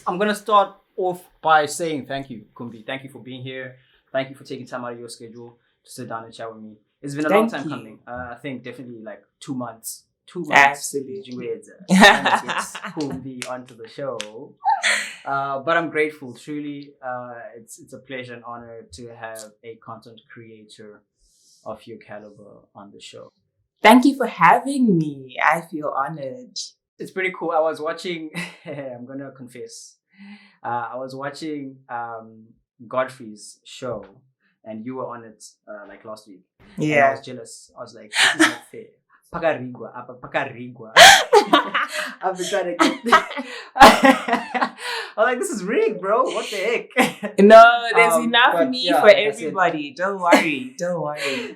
I'm gonna start off by saying thank you, Kumbi. Thank you for being here. Thank you for taking time out of your schedule to sit down and chat with me. It's been a long time coming. I think definitely like 2 months. 2 months. Absolutely. Trying to get Kumbi onto the show. But I'm grateful. Truly, it's a pleasure and honor to have a content creator of your caliber on the show. Thank you for having me. I feel honored. It's pretty cool. I was watching. I'm gonna confess. I was watching Godfrey's show, and you were on it like last week. Yeah. And I was jealous. I was like, this is not fair. Pakarigua. I've been trying to get. I'm like, this is rigged, bro. What the heck? No, there's enough meat for everybody. Don't worry.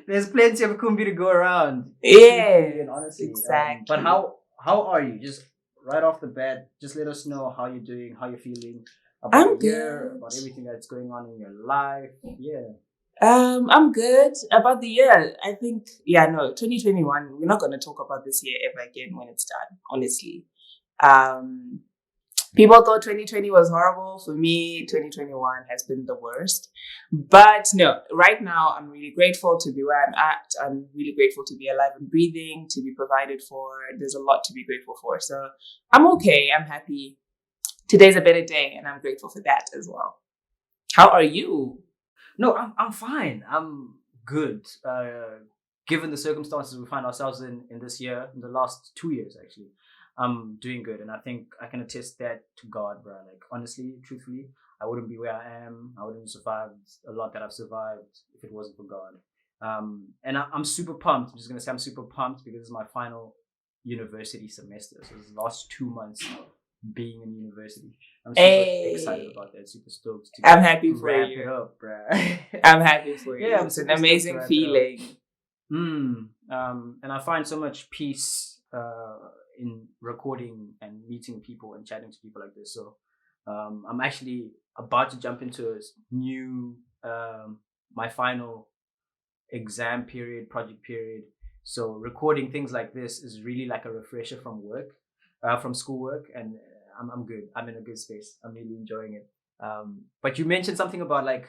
There's plenty of Kumbi to go around. Yeah, honestly, exactly. But how are you? Just right off the bat, just let us know how you're doing, how you're feeling about the year, about everything that's going on in your life. Yeah. I'm good about the year. I think, 2021, we're not going to talk about this year ever again when it's done, honestly. People thought 2020 was horrible. For me, 2021 has been the worst. But no, right now, I'm really grateful to be where I'm at. I'm really grateful to be alive and breathing, to be provided for. There's a lot to be grateful for. So I'm okay. I'm happy. Today's a better day, and I'm grateful for that as well. How are you? No, I'm fine. I'm good. Given the circumstances we find ourselves in this year, in the last 2 years, actually. I'm doing good, and I think I can attest that to God, bro. Like, honestly, truthfully, I wouldn't be where I am. I wouldn't have survived a lot that I've survived if it wasn't for God. And I'm super pumped. I'm just gonna say I'm super pumped because it's my final university semester. So it's the last 2 months being in university. I'm super excited about that. Super stoked. I'm happy for wrap you. it up, bro. I'm happy for you. Yeah, it's an amazing feeling. And I find so much peace in recording and meeting people and chatting to people like this. So I'm actually about to jump into a new my final exam period, project period. So recording things like this is really like a refresher from work, from schoolwork, and I'm good. I'm in a good space. I'm really enjoying it. But you mentioned something about like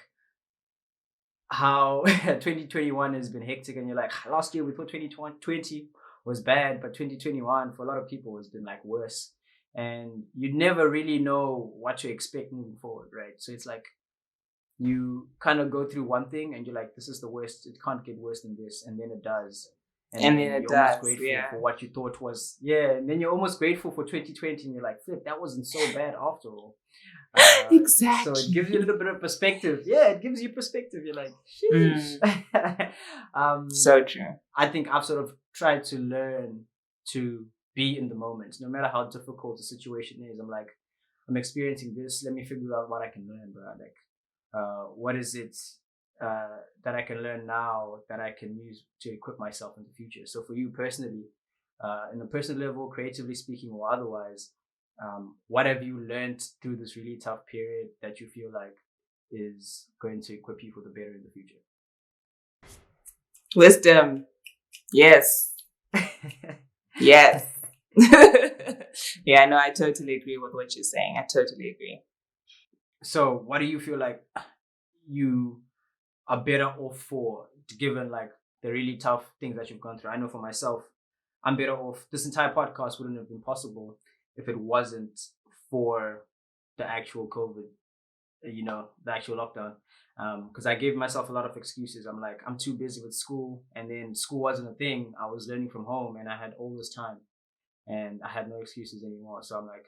how 2021 has been hectic, and you're like, last year we thought 2020 was bad, but 2021 for a lot of people has been like worse, and you never really know what to expect moving forward, right? So it's like you kind of go through one thing and you're like, this is the worst, it can't get worse than this, and then it does, and then it you're does, almost grateful for what you thought was, and then you're almost grateful for 2020, and you're like, flip, that wasn't so bad after all. Exactly. So it gives you a little bit of perspective. Yeah, it gives you perspective. You're like, sheesh. So true. I think I've sort of tried to learn to be in the moment, no matter how difficult the situation is. I'm like, I'm experiencing this. Let me figure out what I can learn, bro. Like, what is it that I can learn now that I can use to equip myself in the future? So for you personally, in a personal level, creatively speaking or otherwise, what have you learned through this really tough period that you feel like is going to equip you for the better in the future? Wisdom. Yes. Yes. Yeah, no, I totally agree with what you're saying. I totally agree. So what do you feel like you are better off for, given like the really tough things that you've gone through? I know for myself, I'm better off. This entire podcast wouldn't have been possible if it wasn't for the actual COVID, the actual lockdown. Because I gave myself a lot of excuses. I'm like, I'm too busy with school, and then school wasn't a thing. I was learning from home, and I had all this time, and I had no excuses anymore. So I'm like,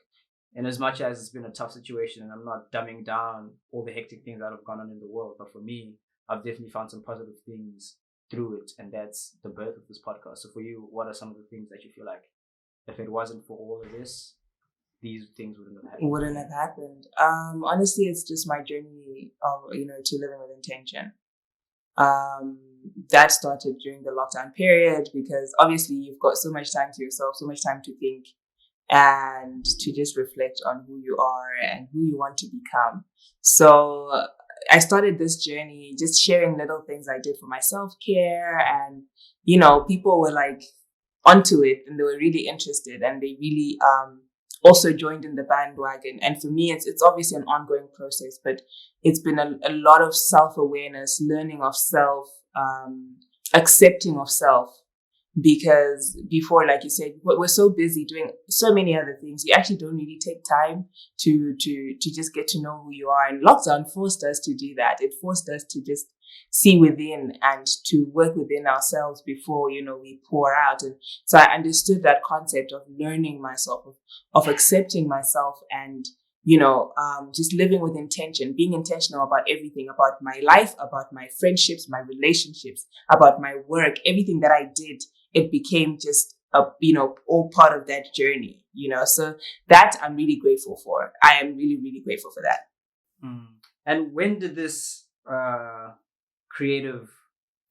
in as much as it's been a tough situation, and I'm not dumbing down all the hectic things that have gone on in the world, but for me, I've definitely found some positive things through it, and that's the birth of this podcast. So for you, what are some of the things that you feel like, if it wasn't for all of this, these things wouldn't have happened? Honestly, it's just my journey of, to living with intention. That started during the lockdown period, because obviously you've got so much time to yourself, so much time to think and to just reflect on who you are and who you want to become. So I started this journey just sharing little things I did for my self-care, and people were like onto it, and they were really interested, and they really also joined in the bandwagon. And for me, it's obviously an ongoing process, but it's been a lot of self-awareness, learning of self, accepting of self. Because before, like you said, we're so busy doing so many other things, you actually don't really take time to just get to know who you are. And lockdown forced us to do that. It forced us to just see within and to work within ourselves before, we pour out. And so I understood that concept of learning myself, of accepting myself, and just living with intention, being intentional about everything, about my life, about my friendships, my relationships, about my work, everything that I did. It became just all part of that journey, so that I'm really grateful for. I am really, really grateful for that. And when did this creative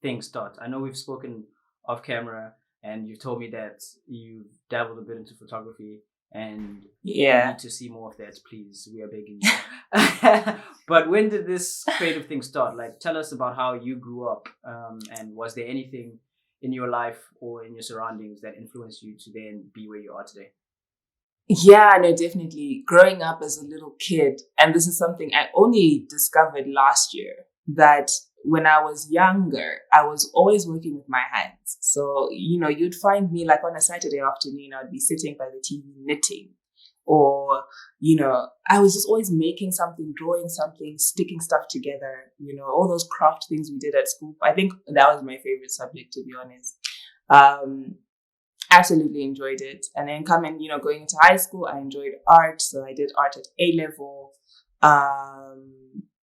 thing start? I know we've spoken off camera and you've told me that you've dabbled a bit into photography, and you need to see more of that, please. We are begging you. But when did this creative thing start? Like, tell us about how you grew up, and was there anything in your life or in your surroundings that influenced you to then be where you are today? Yeah, no, definitely. Growing up as a little kid, and this is something I only discovered last year, that when I was younger, I was always working with my hands. So, you'd find me like on a Saturday afternoon, I'd be sitting by the TV knitting. Or, I was just always making something, drawing something, sticking stuff together, all those craft things we did at school. I think that was my favorite subject, to be honest. Absolutely enjoyed it. And then going into high school, I enjoyed art. So I did art at A level.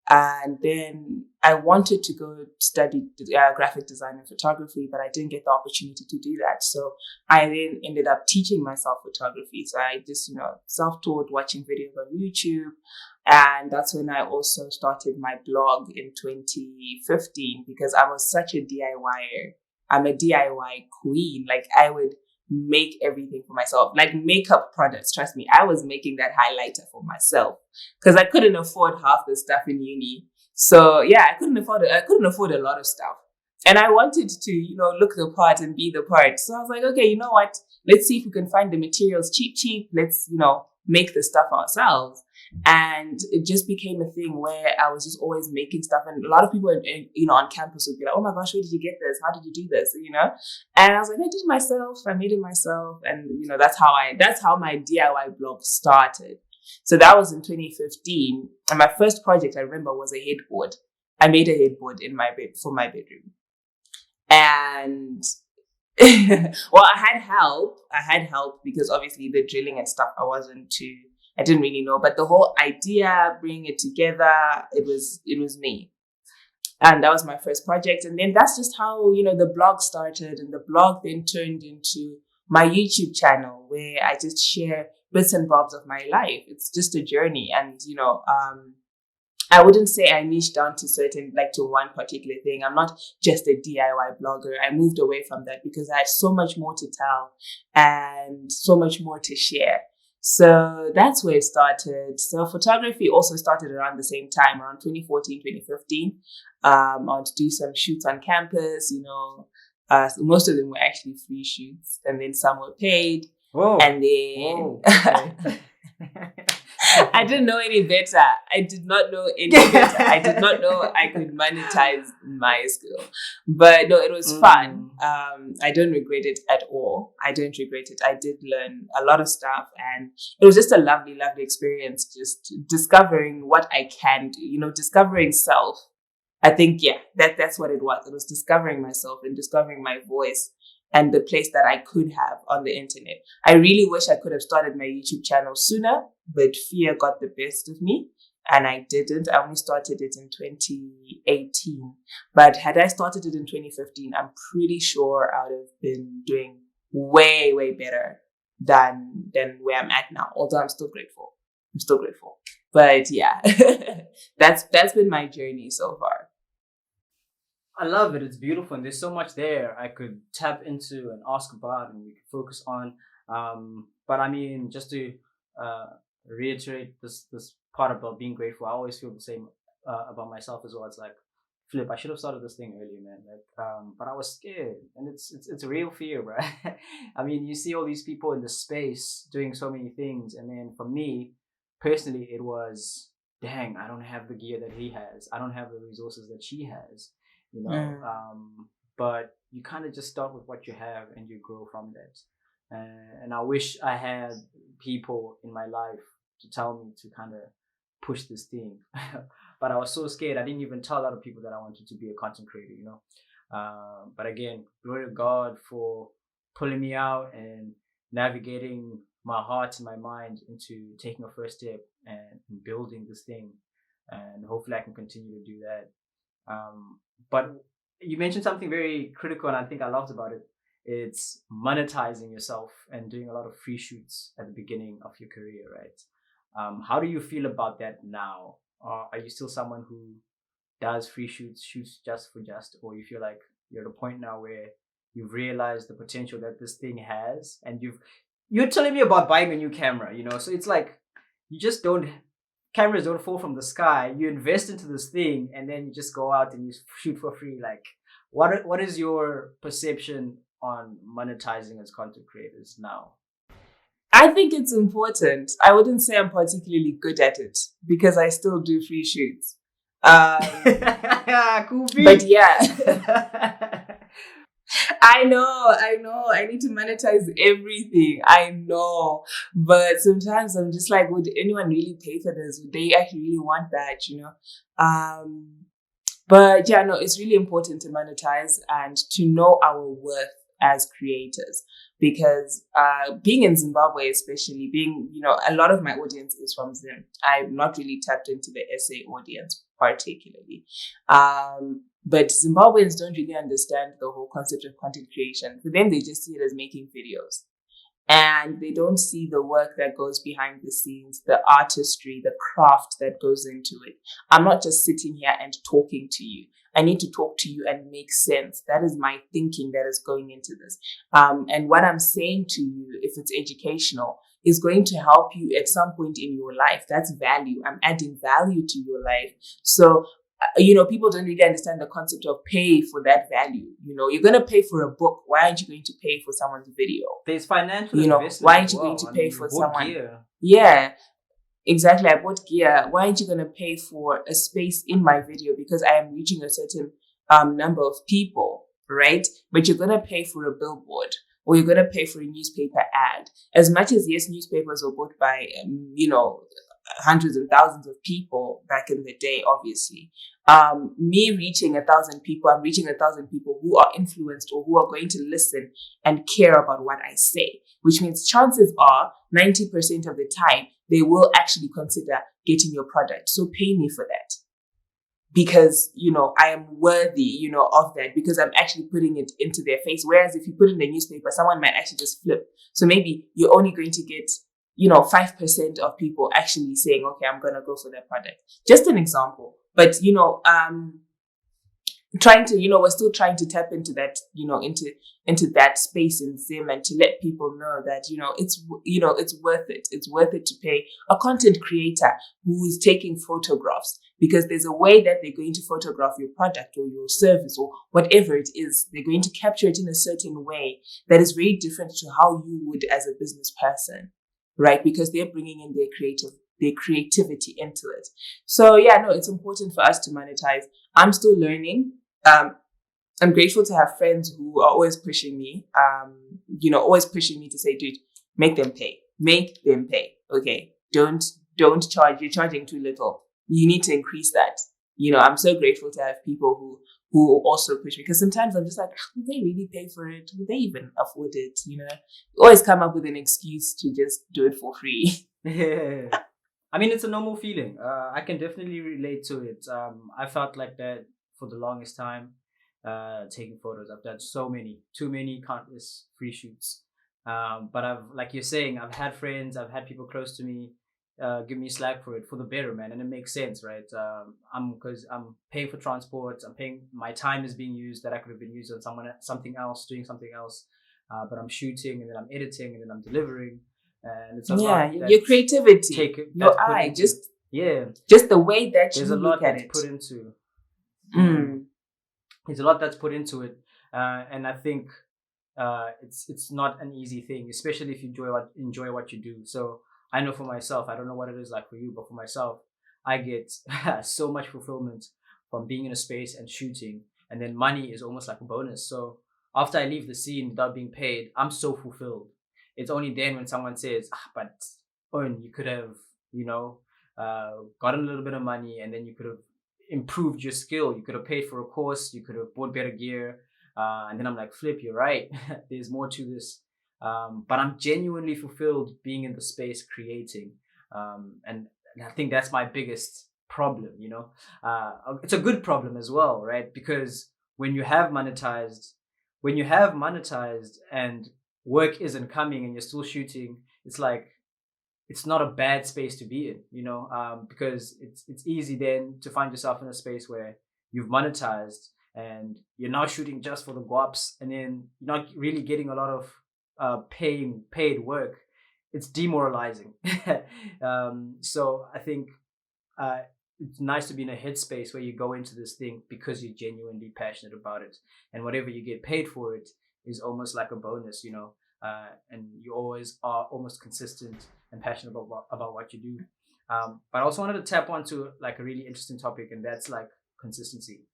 And then I wanted to go study graphic design and photography, but I didn't get the opportunity to do that. So I then ended up teaching myself photography. So I just, self-taught, watching videos on YouTube. And that's when I also started my blog in 2015, because I was such a DIYer. I'm a DIY queen. Like, I would make everything for myself, like makeup products. Trust me, I was making that highlighter for myself because I couldn't afford half the stuff in uni. So yeah, I couldn't afford a lot of stuff, and I wanted to look the part and be the part. So I was like, okay, you know what, let's see if we can find the materials cheap. Let's make the stuff ourselves. And it just became a thing where I was just always making stuff. And a lot of people, on campus would be like, oh my gosh, where did you get this? How did you do this? And I was like, I did it myself. I made it myself. And, that's how my DIY blog started. So that was in 2015. And my first project I remember was a headboard. I made a headboard in my bed for my bedroom. And well, I had help because obviously the drilling and stuff, I didn't really know, but the whole idea, bringing it together, it was me. And that was my first project. And then that's just how, the blog started. And the blog then turned into my YouTube channel, where I just share bits and bobs of my life. It's just a journey. And, I wouldn't say I niched down to one particular thing. I'm not just a DIY blogger. I moved away from that because I had so much more to tell and so much more to share. So that's where it started. So photography also started around the same time, around 2014, 2015. I would do some shoots on campus, so most of them were actually free shoots, and then some were paid. Whoa. And then Okay. I didn't know any better. I did not know any better. I did not know I could monetize my skill. But no, it was fun. I don't regret it at all. I don't regret it. I did learn a lot of stuff, and it was just a lovely, lovely experience, just discovering what I can do, discovering self. I think, that's what it was. It was discovering myself and discovering my voice and the place that I could have on the internet. I really wish I could have started my YouTube channel sooner, but fear got the best of me and I didn't. I only started it in 2018. But had I started it in 2015, I'm pretty sure I would have been doing way, way better than where I'm at now. Although I'm still grateful. But yeah, that's been my journey so far. I love it. It's beautiful, and there's so much there I could tap into and ask about, and we could focus on. But I mean, just to reiterate this part about being grateful, I always feel the same about myself as well. It's like flip, I should have started this thing earlier, man. Like, but I was scared, and it's a real fear, bro. I mean, you see all these people in the space doing so many things, and then for me personally, it was, dang, I don't have the gear that he has. I don't have the resources that she has, you know. But you kind of just start with what you have, and you grow from that. And I wish I had people in my life to tell me to kind of push this thing. But I was so scared. I didn't even tell a lot of people that I wanted to be a content creator, you know. But again, glory to God for pulling me out and navigating my heart and my mind into taking a first step and building this thing. And hopefully I can continue to do that. But you mentioned something very critical, and I think I loved about it. It's monetizing yourself and doing a lot of free shoots at the beginning of your career, right? How do you feel about that now? Are you still someone who does free shoots just for just, or you feel like you're at a point now where you've realized the potential that this thing has, and you're telling me about buying a new camera, you know? So it's like you just don't, cameras don't fall from the sky. You invest into this thing, and then you just go out and you shoot for free. Like, what is your perception on monetizing as content creators now? I think it's important. I wouldn't say I'm particularly good at it because I still do free shoots. Kumbi. But yeah, I know. I need to monetize everything. I know. But sometimes I'm just like, would anyone really pay for this? Would they actually really want that, you know? But yeah, no, it's really important to monetize and to know our worth as creators. Because being in Zimbabwe, especially, a lot of my audience is from Zim. I'm not really tapped into the SA audience particularly. But Zimbabweans don't really understand the whole concept of content creation. For them, they just see it as making videos. And they don't see the work that goes behind the scenes, the artistry, the craft that goes into it. I'm not just sitting here and talking to you. I need to talk to you and make sense. That is my thinking that is going into this. And what I'm saying to you, if it's educational, is going to help you at some point in your life. That's value. I'm adding value to your life. So, people don't really understand the concept of pay for that value. You're going to pay for a book. Why aren't you going to pay for someone's video? There's financial investment. Why aren't you going to pay for someone? Gear. Yeah. Exactly. I bought gear. Why aren't you going to pay for a space in my video? Because I am reaching a certain number of people, right? But you're going to pay for a billboard, or you're going to pay for a newspaper ad. As much as, yes, newspapers were bought by, hundreds and thousands of people back in the day, obviously. Me reaching 1,000 people, I'm reaching 1,000 people who are influenced or who are going to listen and care about what I say, which means chances are 90% of the time, they will actually consider getting your product. So pay me for that. Because, I am worthy, of that, because I'm actually putting it into their face. Whereas if you put it in the newspaper, someone might actually just flip. So maybe you're only going to get 5% of people actually saying, okay, I'm going to go for that product. Just an example. But, we're still trying to tap into that, into that space in Zim, and to let people know that, it's worth it. It's worth it to pay a content creator who is taking photographs, because there's a way that they're going to photograph your product or your service or whatever it is. They're going to capture it in a certain way that is very different to how you would as a business person. Right? Because they're bringing in their creativity into it. So yeah, no, it's important for us to monetize. I'm still learning. I'm grateful to have friends who are always pushing me, always pushing me to say, dude, make them pay. Okay. Don't charge. You're charging too little. You need to increase that. I'm so grateful to have people who also push me, because sometimes I'm just like, would they really pay for it? Would they even afford it? Always come up with an excuse to just do it for free. Yeah. I mean, it's a normal feeling. I can definitely relate to it. I felt like that for the longest time, taking photos. I've done too many countless free shoots. But like you're saying, I've had friends, I've had people close to me give me slack for it, for the better, man, and it makes sense, right? Because I'm paying for transport, my time is being used that I could have been used on something else, doing something else, but I'm shooting, and then I'm editing, and then I'm delivering, and it's a lot. Your creativity, your eye, just the way that you look at it. Put into. There's a lot that's put into it, and I think it's not an easy thing, especially if you enjoy what you do. So I know for myself, I don't know what it is like for you, but for myself, I get so much fulfillment from being in a space and shooting, and then money is almost like a bonus. So after I leave the scene without being paid, I'm so fulfilled. It's only then when someone says, but Owen, you could have, gotten a little bit of money, and then you could have improved your skill. You could have paid for a course. You could have bought better gear. And then I'm like, Flip, you're right. There's more to this. But I'm genuinely fulfilled being in the space creating. And I think that's my biggest problem, it's a good problem as well, right? Because when you have monetized and work isn't coming and you're still shooting, it's like, it's not a bad space to be in, because it's easy then to find yourself in a space where you've monetized and you're now shooting just for the guaps, and then you're not really getting a lot of paid work. It's demoralizing. So I think it's nice to be in a headspace where you go into this thing because you're genuinely passionate about it, and whatever you get paid for it is almost like a bonus, and you always are almost consistent and passionate about what you do. But I also wanted to tap onto like a really interesting topic, and that's like consistency.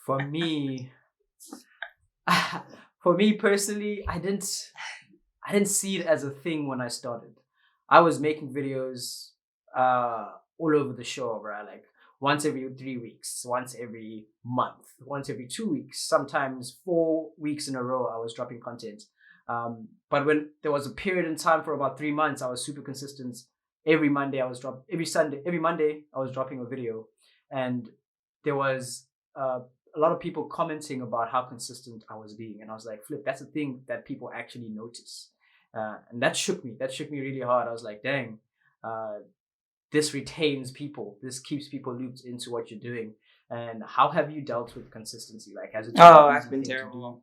For me personally, I didn't see it as a thing when I started. I was making videos all over the show, right? Like once every 3 weeks, once every month, once every 2 weeks, sometimes 4 weeks in a row, I was dropping content. But when there was a period in time for about 3 months, I was super consistent. Every Monday, every Monday, I was dropping a video. And there was a lot of people commenting about how consistent I was being. And I was like, Flip, that's a thing that people actually notice. And that shook me. That shook me really hard. I was like, dang, this retains people. This keeps people looped into what you're doing. And how have you dealt with consistency? Like, has it? I've been terrible.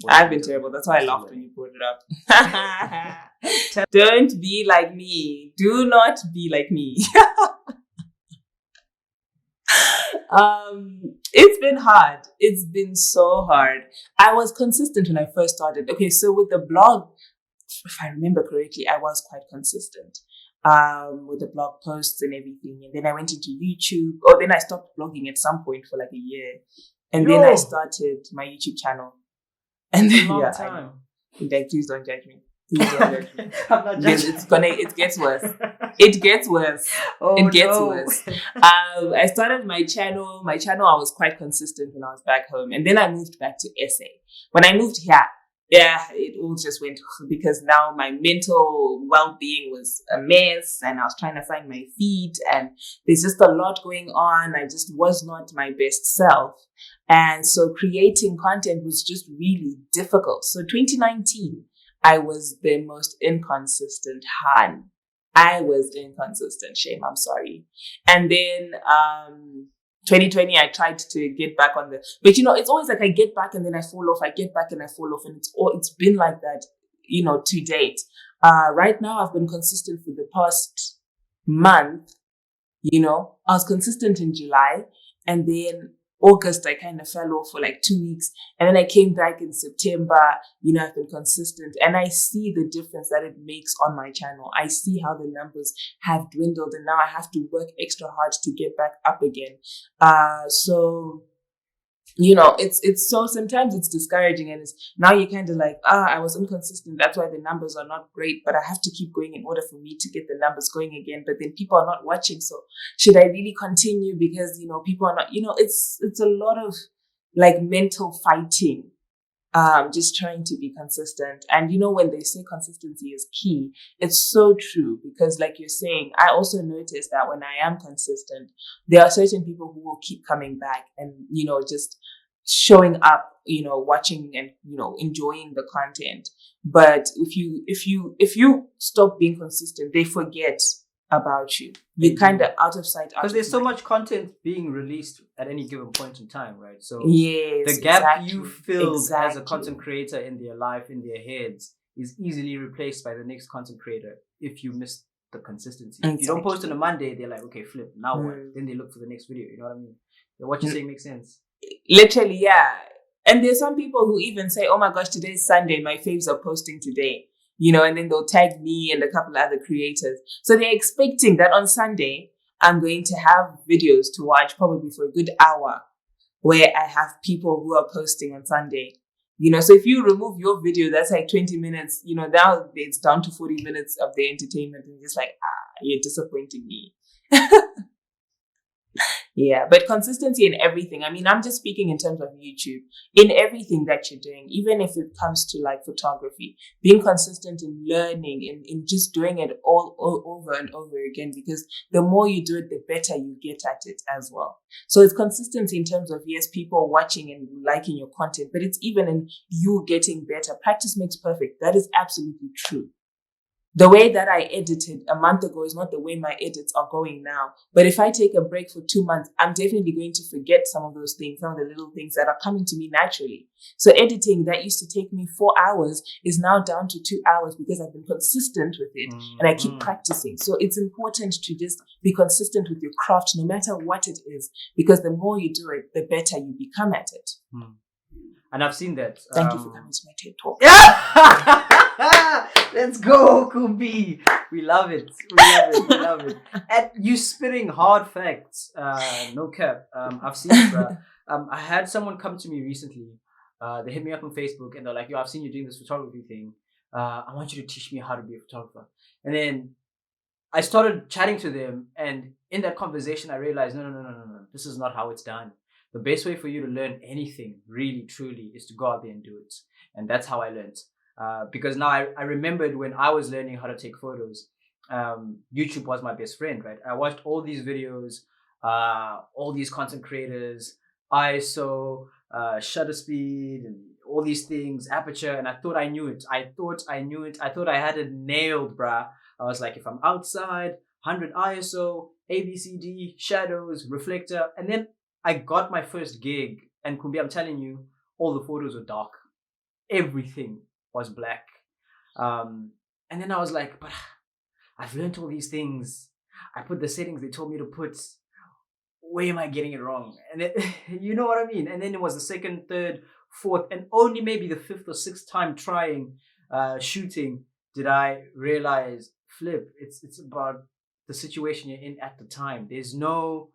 I've been terrible. That's why I laughed when you brought it up. Don't be like me. Do not be like me. It's been hard. It's been so hard. I was consistent when I first started. Okay, so with the blog, if I remember correctly, I was quite consistent with the blog posts and everything. And then I went into YouTube. Then I stopped blogging at some point for like a year. And then I started my YouTube channel. And then, long time. Please don't judge me. Please don't judge me. I'm not judging. It gets worse. It gets worse. It gets worse. I started my channel. I was quite consistent when I was back home. And then I moved back to SA. When I moved here, it all just went, because now my mental well-being was a mess and I was trying to find my feet, and there's just a lot going on. I just was not my best self. And so creating content was just really difficult. So 2019, I was the most inconsistent Han. I was inconsistent. Shame, I'm sorry. And then 2020, I tried to get back on the... But, it's always like I get back and then I fall off. I get back and I fall off. And it's been like that, to date. Right now, I've been consistent for the past month. I was consistent in July. And then August, I kind of fell off for like 2 weeks. And then I came back in September. I've been consistent. And I see the difference that it makes on my channel. I see how the numbers have dwindled. And now I have to work extra hard to get back up again. So, it's so sometimes it's discouraging. And it's now you're kind of like, I was inconsistent. That's why the numbers are not great. But I have to keep going in order for me to get the numbers going again. But then people are not watching. So should I really continue? Because, people are not, it's a lot of like mental fighting, just trying to be consistent. And, when they say consistency is key, it's so true. Because like you're saying, I also noticed that when I am consistent, there are certain people who will keep coming back and, just showing up, watching and, enjoying the content. But if you stop being consistent, they forget about you. You're kind of out of sight. Because there's so much content being released at any given point in time, right? So yes, the gap you filled as a content creator in their life, in their heads, is easily replaced by the next content creator if you miss the consistency. If you don't post on a Monday, they're like, okay, Flip, now what? Then they look for the next video. You know what I mean? What you're saying makes sense. Literally, yeah. And there's some people who even say, oh my gosh, today's Sunday, my faves are posting today, and then they'll tag me and a couple other creators. So they're expecting that on Sunday, I'm going to have videos to watch probably for a good hour where I have people who are posting on Sunday. So if you remove your video, that's like 20 minutes, now it's down to 40 minutes of the entertainment. And you're just like, you're disappointing me. Yeah, but consistency in everything. I mean, I'm just speaking in terms of YouTube. In everything that you're doing, even if it comes to like photography, being consistent in learning, in just doing it all over and over again, because the more you do it, the better you get at it as well. So it's consistency in terms of, yes, people watching and liking your content, but it's even in you getting better. Practice makes perfect. That is absolutely true. The way that I edited a month ago is not the way my edits are going now. But if I take a break for 2 months, I'm definitely going to forget some of those things, some of the little things that are coming to me naturally. So editing that used to take me 4 hours is now down to 2 hours because I've been consistent with it and I keep practicing. So it's important to just be consistent with your craft, no matter what it is, because the more you do it, the better you become at it. And I've seen that. Thank you for coming to my TED Talk. Let's go, Kumbi. We love it. We love it. And you spitting hard facts. No cap. I've seen it, bro. I had someone come to me recently. They hit me up on Facebook and they're like, yo, I've seen you doing this photography thing. I want you to teach me how to be a photographer. And then I started chatting to them. And in that conversation, I realized, no. This is not how it's done. The best way for you to learn anything, really, truly, is to go out there and do it. And that's how I learned. Because now I remembered when I was learning how to take photos, YouTube was my best friend, right? I watched all these videos, all these content creators, ISO, shutter speed, and all these things, aperture, and I thought I knew it. I thought I had it nailed, bruh. I was like, if I'm outside, 100 ISO, ABCD, shadows, reflector, and then I got my first gig, and Kumbi, I'm telling you, all the photos were dark. Everything was black. And then I was like, but I've learned all these things. I put the settings they told me to put. Where am I getting it wrong? And it, you know what I mean? And then it was the second, third, fourth, and only maybe the fifth or sixth time trying shooting did I realize, flip, it's about the situation you're in at the time. There's no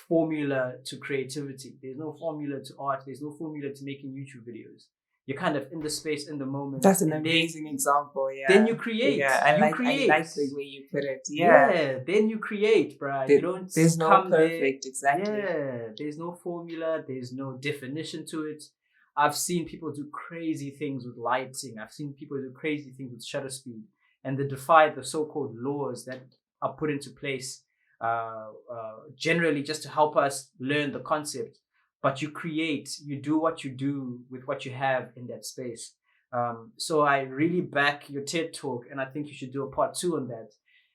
formula to creativity. There's no formula to art. There's no formula to making YouTube videos. You're kind of in the space, in the moment. That's an amazing example, yeah. Then you create. Yeah, I like the way you put it. Yeah. Then you create, bruh. You don't there's no perfect, exactly. Yeah, there's no formula. There's no definition to it. I've seen people do crazy things with lighting. I've seen people do crazy things with shutter speed. And they defy the so-called laws that are put into place generally just to help us learn the concept. But you create, you do what you do with what you have in that space. So I really back your TED Talk, and I think you should do a part 2 on that.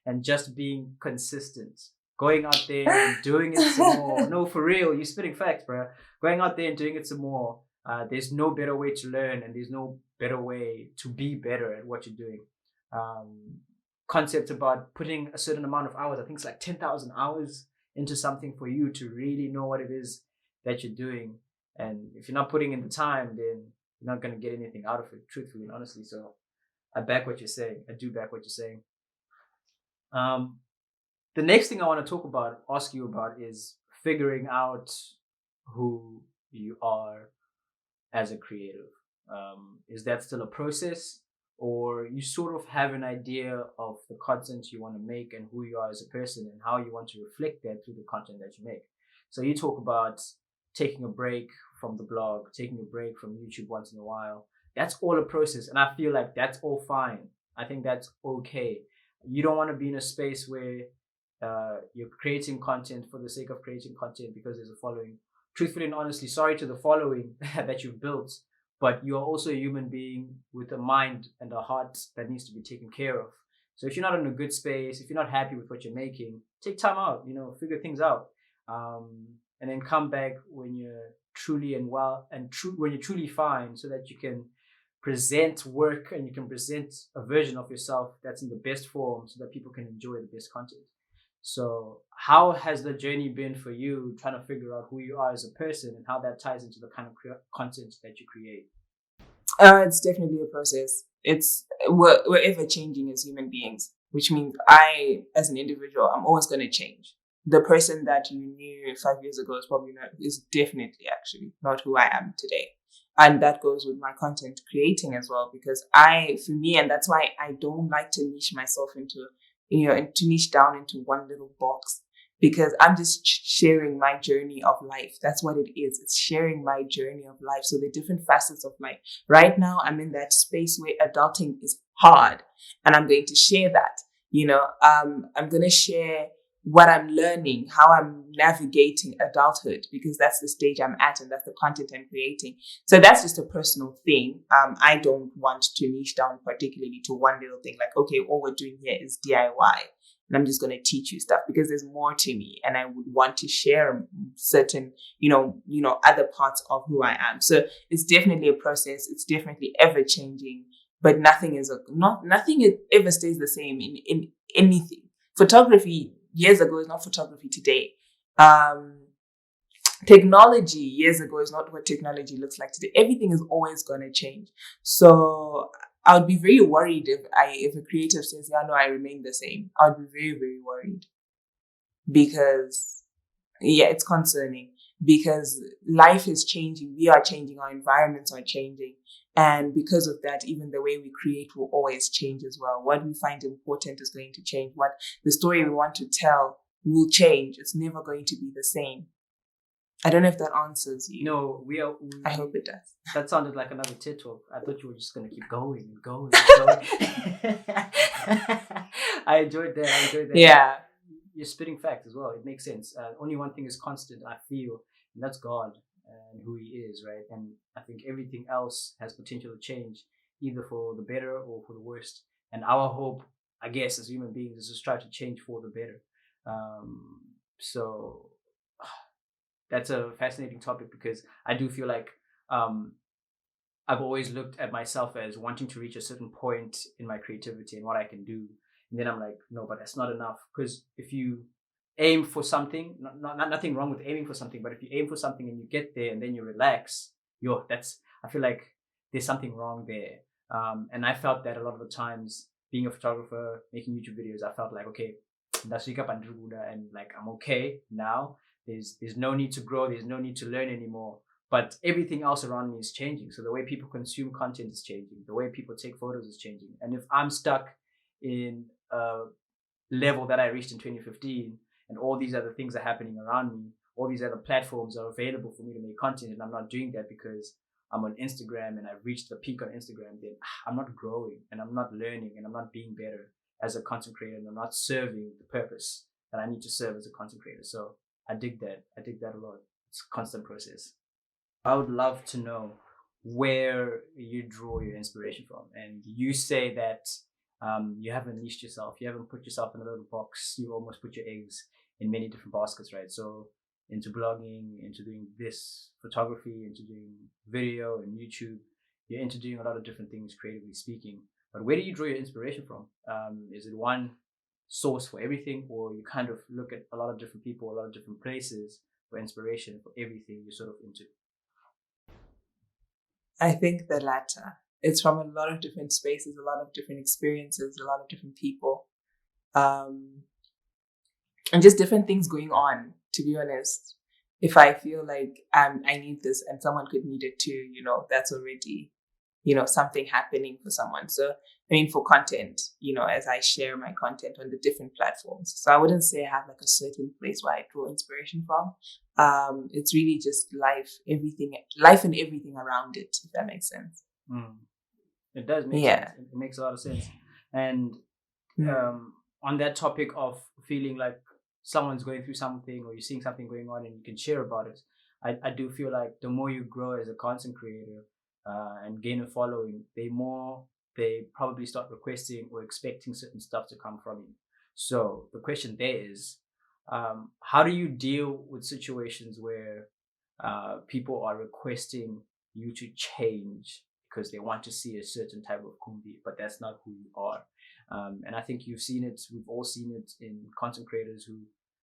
And just being consistent, going out there and doing it some more. No, for real, you're spitting facts, bro. Going out there and doing it some more. There's no better way to learn, and there's no better way to be better at what you're doing. Concept about putting a certain amount of hours, I think it's like 10,000 hours into something for you to really know what it is that you're doing. And if you're not putting in the time, then you're not going to get anything out of it, truthfully and honestly. So I back what you're saying. I do back what you're saying. The next thing I want to ask you about is figuring out who you are as a creative. Is that still a process, or you sort of have an idea of the content you want to make and who you are as a person and how you want to reflect that through the content that you make? So you talk about taking a break from the blog, taking a break from YouTube once in a while. That's all a process. And I feel like that's all fine. I think that's okay. You don't want to be in a space where you're creating content for the sake of creating content because there's a following. Truthfully and honestly, sorry to the following that you've built, but you're also a human being with a mind and a heart that needs to be taken care of. So if you're not in a good space, if you're not happy with what you're making, take time out, figure things out. And then come back when you're truly and well and when you're truly fine, so that you can present work and you can present a version of yourself that's in the best form, so that people can enjoy the best content. So how has the journey been for you trying to figure out who you are as a person and how that ties into the kind of content that you create? It's definitely a process. We're ever changing as human beings, which means I, as an individual, I'm always going to change. The person that you knew 5 years ago is definitely actually not who I am today. And that goes with my content creating as well, because for me, and that's why I don't like to niche myself and to niche down into one little box, because I'm just sharing my journey of life. That's what it is. It's sharing my journey of life. So the different facets of life. Right now, I'm in that space where adulting is hard, and I'm going to share that. I'm going to share what I'm learning, how I'm navigating adulthood, because that's the stage I'm at and that's the content I'm creating. So that's just a personal thing. I don't want to niche down particularly to one little thing, like, okay, all we're doing here is DIY. And I'm just going to teach you stuff, because there's more to me, and I would want to share certain, other parts of who I am. So it's definitely a process. It's definitely ever changing, but nothing ever stays the same in anything. Photography years ago is not photography today. Technology years ago is not what technology looks like today. Everything is always going to change. So I would be very worried if a creative says, "Yeah, no, I remain the same." I would be very, very worried, because it's concerning, because life is changing. We are changing. Our environments are changing. And because of that, even the way we create will always change as well. What we find important is going to change. What the story we want to tell will change. It's never going to be the same. I don't know if that answers you. No, I hope it does. That sounded like another TED talk. I thought you were just going to keep going and going and going. I enjoyed that. Yeah. You're spitting facts as well. It makes sense. Only one thing is constant, I feel, and that's God and who He is, right? And I think everything else has potential to change, either for the better or for the worst. And our hope, I guess, as human beings, is just try to change for the better. So that's a fascinating topic, because I do feel like I've always looked at myself as wanting to reach a certain point in my creativity and what I can do. And then I'm like, no, but that's not enough. Because if you aim for something, nothing wrong with aiming for something, but if you aim for something and you get there and then you relax, I feel like there's something wrong there. And I felt that a lot of the times being a photographer, making YouTube videos, I felt like, okay, that's and like, I'm okay now. There's no need to grow. There's no need to learn anymore. But everything else around me is changing. So the way people consume content is changing. The way people take photos is changing. And if I'm stuck in a level that I reached in 2015, and all these other things are happening around me, all these other platforms are available for me to make content, and I'm not doing that because I'm on Instagram and I've reached the peak on Instagram, then I'm not growing and I'm not learning and I'm not being better as a content creator, and I'm not serving the purpose that I need to serve as a content creator. So I dig that. I dig that a lot. It's a constant process. I would love to know where you draw your inspiration from. And you say that you haven't niched yourself. You haven't put yourself in a little box. You almost put your eggs in many different baskets, right? So into blogging, into doing this photography, into doing video and YouTube. You're into doing a lot of different things, creatively speaking. But where do you draw your inspiration from? Is it one source for everything, or you kind of look at a lot of different people, a lot of different places for inspiration for everything you're sort of into? I think the latter. It's from a lot of different spaces, a lot of different experiences, a lot of different people, and just different things going on, to be honest. If I feel like I need this and someone could need it too, that's already, something happening for someone. So, I mean, for content, as I share my content on the different platforms. So I wouldn't say I have like a certain place where I draw inspiration from. It's really just life and everything around it, if that makes sense. It does make sense. It makes a lot of sense. And on that topic of feeling like someone's going through something, or you're seeing something going on and you can share about it, I do feel like the more you grow as a content creator and gain a following, they probably start requesting or expecting certain stuff to come from you. So the question there is, how do you deal with situations where people are requesting you to change because they want to see a certain type of Kumbi, but that's not who you are? And I think you've seen it. We've all seen it in content creators who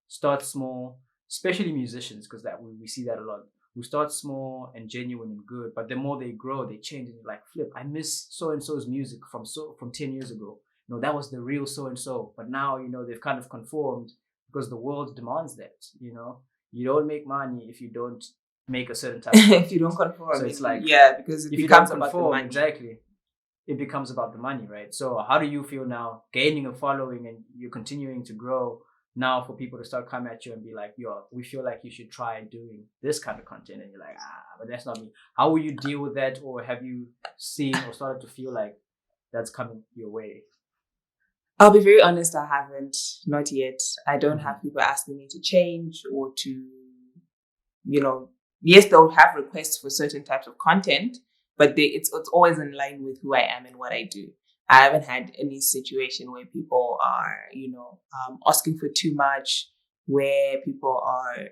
start small, especially musicians, because that we see that a lot. Who start small and genuine and good, but the more they grow, they change. And you're like, flip, I miss so and so's music from 10 years ago. That was the real so and so. But now they've kind of conformed because the world demands that. You don't make money if you don't make a certain type of if you don't conform. So it's like, because it if becomes you don't about the conform, money. exactly, it becomes about the money, right? So how do you feel now, gaining a following and you're continuing to grow? Now for people to start coming at you and be like, yo, we feel like you should try doing this kind of content, and you're like, but that's not me. How will you deal with that? Or have you seen or started to feel like that's coming your way? I'll be very honest, I haven't, not yet. I don't have people asking me to change or to, yes, they'll have requests for certain types of content, but it's always in line with who I am and what I do. I haven't had any situation where people are, asking for too much, where people are,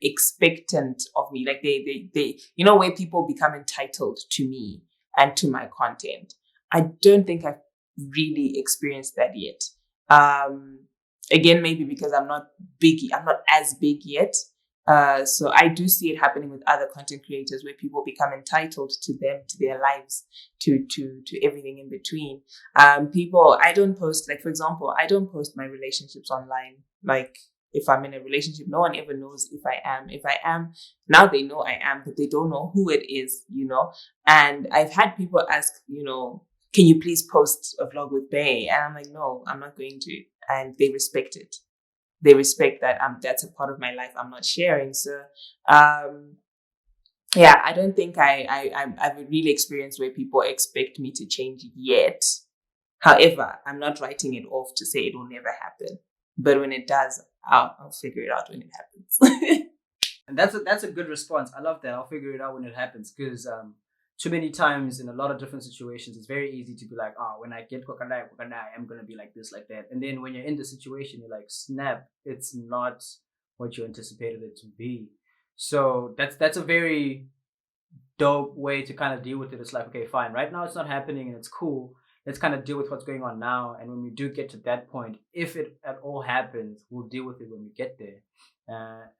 expectant of me. Like they where people become entitled to me and to my content. I don't think I've really experienced that yet. Again, maybe because I'm not as big yet. So I do see it happening with other content creators where people become entitled to them, to their lives, to everything in between. I don't post, like, for example, I don't post my relationships online. Like, if I'm in a relationship, no one ever knows if I am. If I am, now they know I am, but they don't know who it is, And I've had people ask, can you please post a vlog with Bay? And I'm like, no, I'm not going to. And they respect it. They respect that that's a part of my life I'm not sharing. So, I don't think I've really experienced where people expect me to change yet. However, I'm not writing it off to say it will never happen. But when it does, I'll figure it out when it happens. And that's a good response. I love that. I'll figure it out when it happens, because too many times in a lot of different situations, it's very easy to be like, when I get Kokandai, I'm going to be like this, like that. And then when you're in the situation, you're like, snap, it's not what you anticipated it to be. So that's a very dope way to kind of deal with it. It's like, okay, fine, right now it's not happening and it's cool. Let's kind of deal with what's going on now. And when we do get to that point, if it at all happens, we'll deal with it when we get there.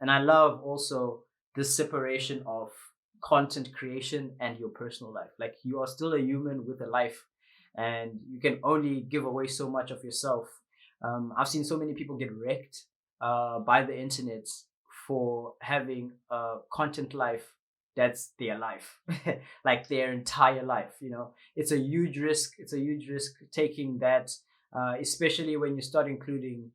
And I love also this separation of content creation and your personal life. Like, you are still a human with a life, and you can only give away so much of yourself. I've seen so many people get wrecked by the internet for having a content life that's their life, like their entire life. It's a huge risk. It's a huge risk taking that, especially when you start including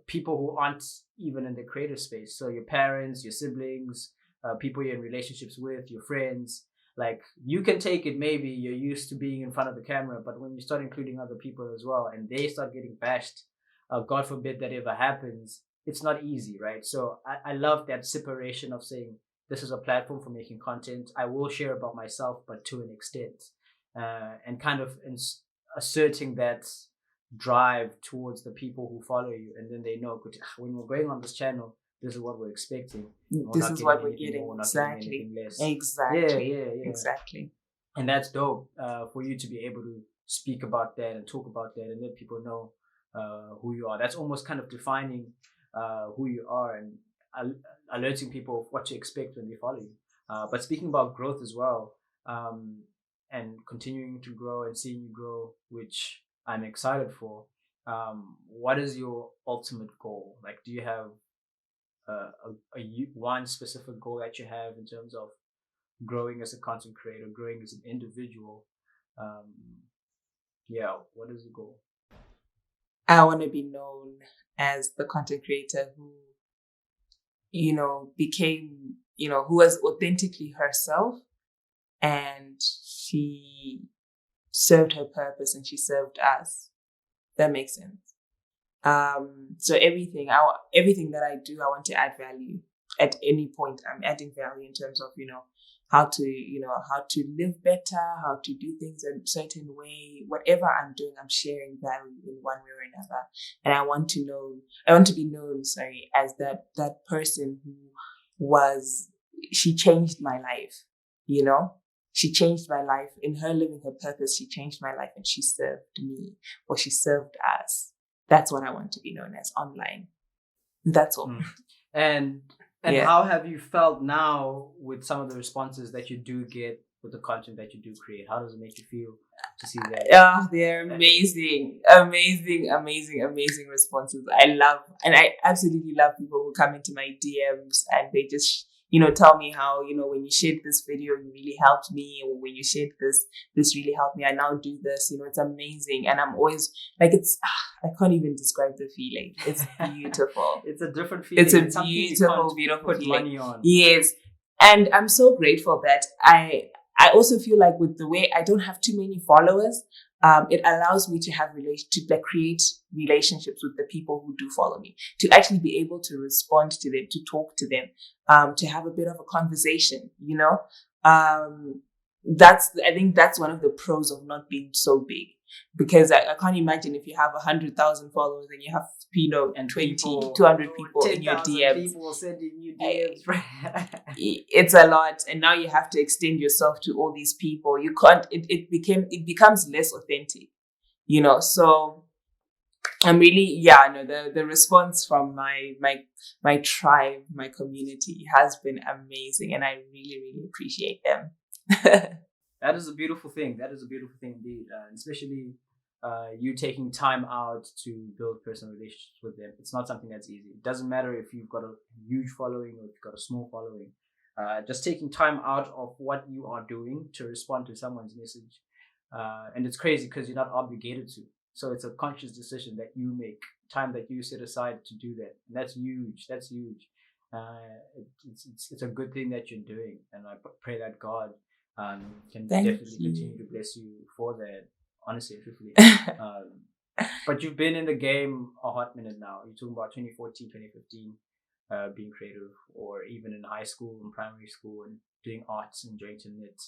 people who aren't even in the creative space. So your parents, your siblings, people you're in relationships with, your friends. Like, you can take it, maybe you're used to being in front of the camera, but when you start including other people as well and they start getting bashed, God forbid that ever happens, it's not easy, right? So I love that separation of saying, this is a platform for making content. I will share about myself, but to an extent, and kind of asserting that drive towards the people who follow you, and then they know, when we're going on this channel, this is what we're expecting. This is what we're getting. More, Exactly. Exactly. Yeah. Exactly. And that's dope for you to be able to speak about that and talk about that and let people know who you are. That's almost kind of defining who you are and alerting people of what to expect when they follow you. But speaking about growth as well, and continuing to grow and seeing you grow, which I'm excited for. What is your ultimate goal? Like, do you have one specific goal that you have in terms of growing as a content creator, growing as an individual? What is the goal? I want to be known as the content creator who, became, who was authentically herself, and she served her purpose and she served us. That makes sense. So everything that I do, I want to add value. At any point, I'm adding value in terms of, how to live better, how to do things in a certain way. Whatever I'm doing, I'm sharing value in one way or another. And I want to be known, as that person who she changed my life, she changed my life. In her living her purpose, she changed my life and she served me, or she served us. That's what I want to be known as online. That's all. And how have you felt now with some of the responses that you do get with the content that you do create? How does it make you feel to see that? Yeah, they're amazing responses. I absolutely love people who come into my DMs and they just, tell me how, when you shared this video, you really helped me, or when you shared this really helped me. I now do this, it's amazing. And I'm always like, I can't even describe the feeling. It's beautiful. It's a different feeling. It's a beautiful put feeling. Money on. Yes. And I'm so grateful that I also feel like with the way I don't have too many followers, it allows me to have create relationships with the people who do follow me, to actually be able to respond to them, to talk to them, to have a bit of a conversation, I think that's one of the pros of not being so big, because I can't imagine if you have 100,000 followers and you have, and 200 people in your DMs. People sending you DMs. It's a lot, and now you have to extend yourself to all these people. You can't. It becomes less authentic, So I'm really, the response from my tribe, my community has been amazing, and I really, really appreciate them. That is a beautiful thing. That is a beautiful thing indeed, especially you taking time out to build personal relationships with them. It's not something that's easy. It doesn't matter if you've got a huge following or if you've got a small following. Just taking time out of what you are doing to respond to someone's message. And it's crazy because you're not obligated to. So it's a conscious decision that you make, time that you set aside to do that. And that's huge. That's huge. It's a good thing that you're doing. And I pray that God can definitely continue to bless you for that. Honestly, truthfully. But you've been in the game a hot minute now. You're talking about 2014, 2015, being creative, or even in high school and primary school and doing arts and joint and knit.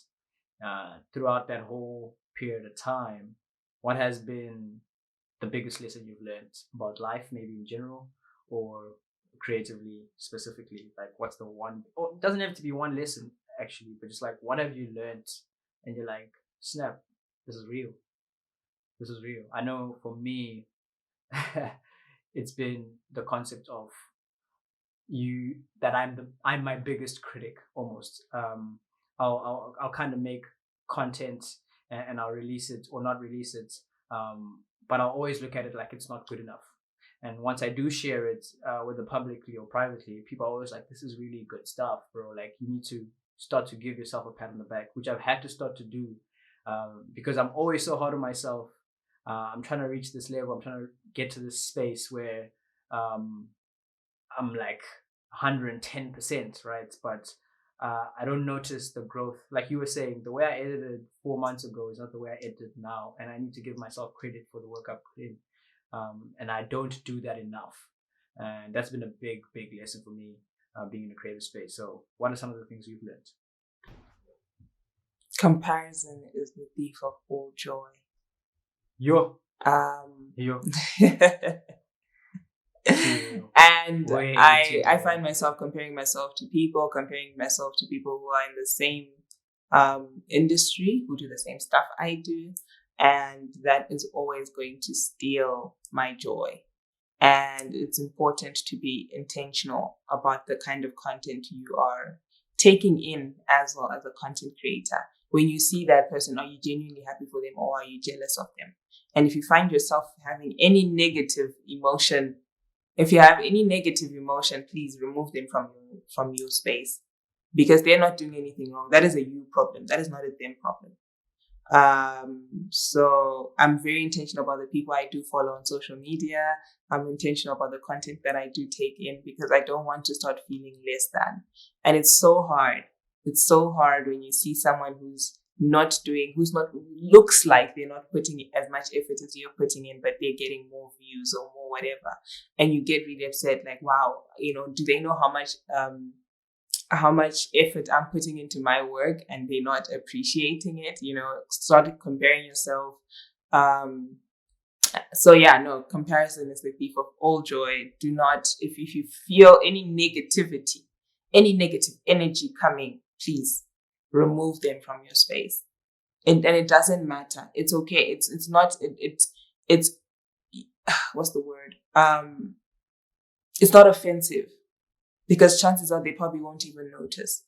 Throughout that whole period of time, what has been the biggest lesson you've learned about life, maybe in general, or creatively specifically? Like, what's the one, or it doesn't have to be one lesson actually, but just like, what have you learned and you're like, snap, this is real. This is real. I know for me, it's been the concept of that I'm my biggest critic almost. I'll kind of make content and I'll release it or not release it, but I'll always look at it like it's not good enough. And once I do share it, whether publicly or privately, people are always like, "This is really good stuff, bro. Like, you need to start to give yourself a pat on the back," which I've had to start to do, because I'm always so hard on myself. I'm trying to reach this level. I'm trying to get to this space where I'm like 110%, right? But I don't notice the growth. Like you were saying, the way I edited 4 months ago is not the way I edit now. And I need to give myself credit for the work I've put in. And I don't do that enough. And that's been a big, big lesson for me, being in a creative space. So what are some of the things you've learned? Comparison is the thief of all joy. Yo. And I find myself comparing myself to people who are in the same industry, who do the same stuff I do, and that is always going to steal my joy. And it's important to be intentional about the kind of content you are taking in as well as a content creator. When you see that person, are you genuinely happy for them or are you jealous of them? And if you find yourself having any negative emotion, please remove them from your space, because they're not doing anything wrong. That is a you problem. That is not a them problem. So I'm very intentional about the people I do follow on social media. I'm intentional about the content that I do take in, because I don't want to start feeling less than. And it's so hard. It's so hard when you see someone looks like they're not putting as much effort as you're putting in, but they're getting more views or more whatever. And you get really upset, like, wow, do they know how much effort I'm putting into my work and they're not appreciating it? Start comparing yourself. Comparison is the thief of all joy. Do not, if you feel any negative energy coming, please remove them from your space. And it doesn't matter. It's okay. It's not, it's what's the word? It's not offensive, because chances are they probably won't even notice.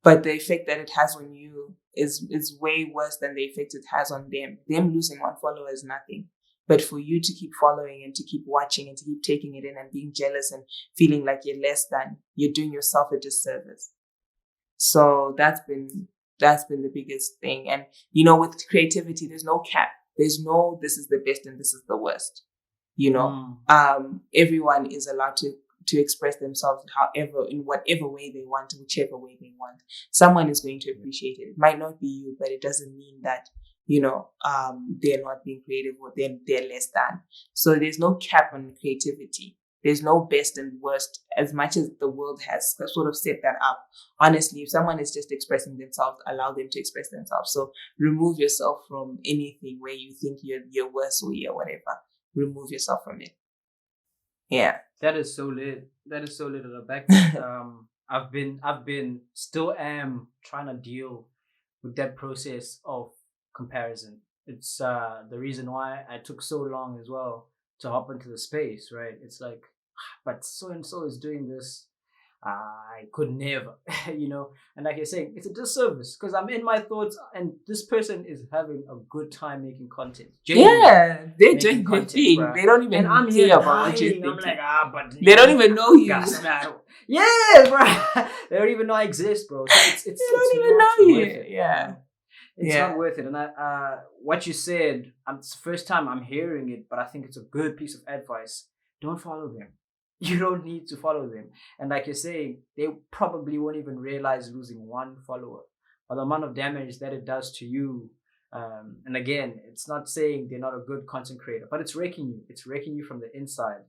But the effect that it has on you is way worse than the effect it has on them. Them losing one follower is nothing. But for you to keep following and to keep watching and to keep taking it in and being jealous and feeling like you're less than, you're doing yourself a disservice. So that's been the biggest thing. And, with creativity, there's no cap. There's no, this is the best and this is the worst. Everyone is allowed to express themselves however, in whatever way they want, whichever way they want. Someone is going to appreciate it. It might not be you, but it doesn't mean that, they're not being creative or they're less than. So there's no cap on creativity. There's no best and worst, as much as the world has sort of set that up. Honestly, if someone is just expressing themselves, allow them to express themselves. So remove yourself from anything where you think you're worse or you're whatever. Remove yourself from it. Yeah. That is so lit. That is so lit at the back. Still am trying to deal with that process of comparison. It's the reason why I took so long as well to hop into the space, right? It's like, but so and so is doing this. I could never, and like you're saying, it's a disservice because I'm in my thoughts and this person is having a good time making content. Yeah, they're doing good thing. Right? They don't even care about what you're thinking. I'm like, but they don't even know you. Yeah, bro. They don't even know I exist, bro. So they don't even know you. Yeah. It's not worth it. And what you said, it's the first time I'm hearing it, but I think it's a good piece of advice. Don't follow them. You don't need to follow them. And like you're saying, they probably won't even realize losing one follower or the amount of damage that it does to you. And again, it's not saying they're not a good content creator, but it's wrecking you. It's wrecking you from the inside.